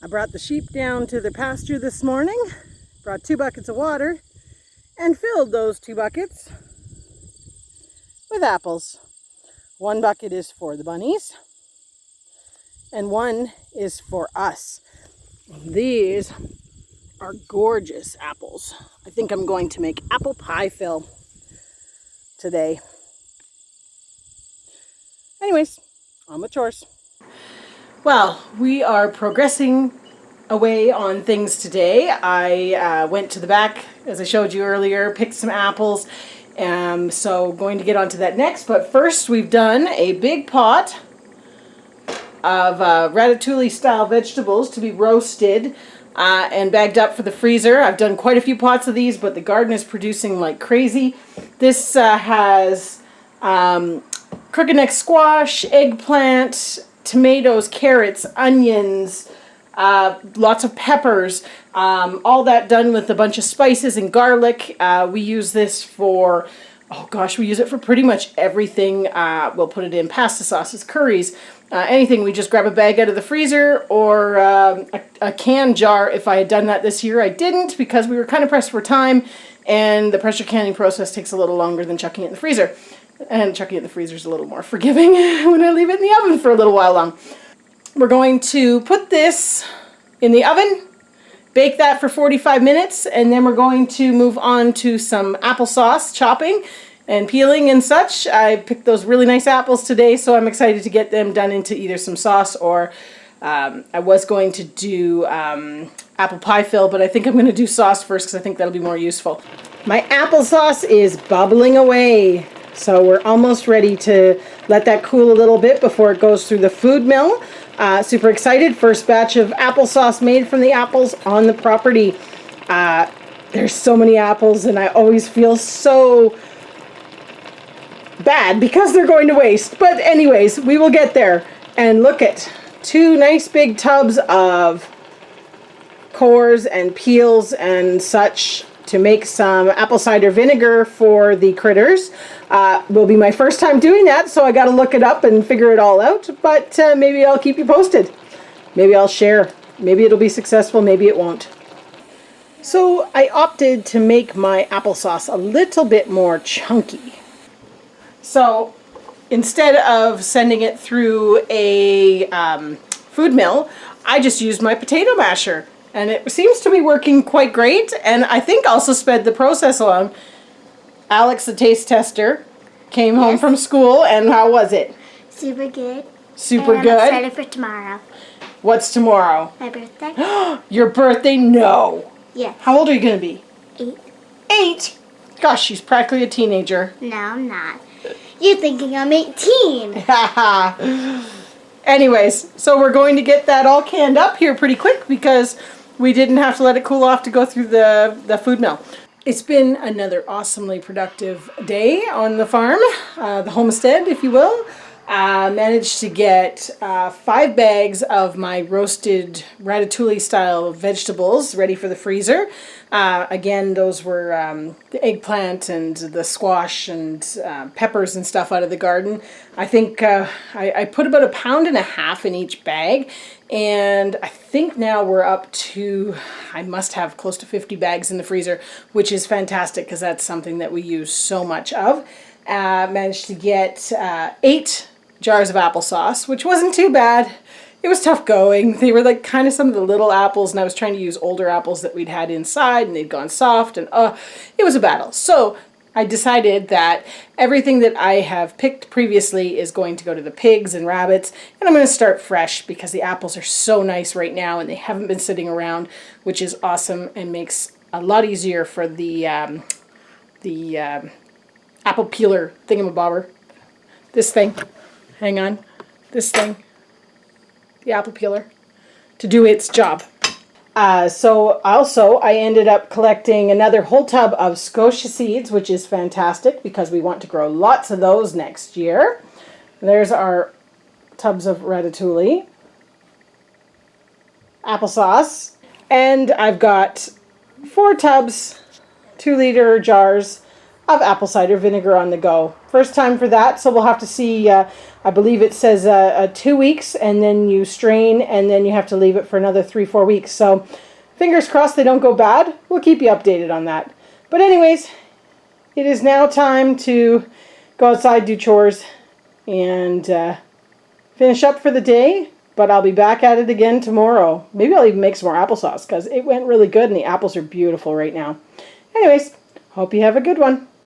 I brought the sheep down to the pasture this morning, brought 2 buckets of water, and filled those 2 buckets with apples. 1 bucket is for the bunnies, and 1 is for us. These are gorgeous apples. I think I'm going to make apple pie fill today. Anyways, on with chores. Well, we are progressing away on things today. I went to the back, as I showed you earlier, picked some apples. So going to get onto that next. But first, we've done a big pot of ratatouille style vegetables to be roasted and bagged up for the freezer. I've done quite a few pots of these, but the garden is producing like crazy. This has crooked neck squash, eggplant, tomatoes, carrots, onions, lots of peppers, all that done with a bunch of spices and garlic. We use this for, oh gosh, we use it for pretty much everything. We'll put it in pasta sauces, curries, anything. We just grab a bag out of the freezer or a can jar. If I had done that this year, I didn't because we were kind of pressed for time, and the pressure canning process takes a little longer than chucking it in the freezer. And chucking it in the freezer is a little more forgiving when I leave it in the oven for a little while long. We're going to put this in the oven, bake that for 45 minutes, and then we're going to move on to some applesauce chopping and peeling and such. I picked those really nice apples today, so I'm excited to get them done into either some sauce or I was going to do apple pie fill, but I think I'm going to do sauce first because I think that'll be more useful. My applesauce is bubbling away, so we're almost ready to let that cool a little bit before it goes through the food mill. Super excited. First batch of applesauce made from the apples on the property. There's so many apples, and I always feel so bad because they're going to waste. But anyways, we will get there. And look at 2 nice big tubs of cores and peels and such to make some apple cider vinegar for the critters. Will be my first time doing that, so I got to look it up and figure it all out. But maybe I'll keep you posted. Maybe I'll share. Maybe it'll be successful, maybe it won't. So I opted to make my applesauce a little bit more chunky. So instead of sending it through a food mill, I just used my potato masher. And it seems to be working quite great, and I think also sped the process along. Alex, the taste tester, came home from school, and how was it? Super good. Super and good? I'm excited for tomorrow. What's tomorrow? My birthday. Your birthday? No. Yes. How old are you going to be? 8. 8? Gosh, she's practically a teenager. No, I'm not. You're thinking I'm 18. Anyways, so we're going to get that all canned up here pretty quick because we didn't have to let it cool off to go through the food mill. It's been another awesomely productive day on the farm, the homestead, if you will. Managed to get 5 bags of my roasted ratatouille style vegetables ready for the freezer. Again, those were the eggplant and the squash and peppers and stuff out of the garden. I think I put about 1.5 pounds in each bag, and I think now we're up to, I must have close to 50 bags in the freezer, which is fantastic because that's something that we use so much of. Managed to get 8 jars of applesauce, which wasn't too bad. It was tough going. They were like kind of some of the little apples, and I was trying to use older apples that we'd had inside, and they'd gone soft, and it was a battle. So I decided that everything that I have picked previously is going to go to the pigs and rabbits, and I'm going to start fresh because the apples are so nice right now, and they haven't been sitting around, which is awesome and makes a lot easier for the apple peeler thingamabobber. This thing. Hang on. This thing. The apple peeler. To do its job. So also I ended up collecting another whole tub of scotia seeds, which is fantastic because we want to grow lots of those next year. There's our tubs of ratatouille. Applesauce. And I've got 4 tubs, 2-liter jars of apple cider vinegar on the go. First time for that, so we'll have to see. I believe it says 2 weeks, and then you strain, and then you have to leave it for another 3-4 weeks. So fingers crossed they don't go bad. We'll keep you updated on that. But anyways, it is now time to go outside, do chores, and finish up for the day. But I'll be back at it again tomorrow. Maybe I'll even make some more applesauce because it went really good and the apples are beautiful right now. Anyways, hope you have a good one.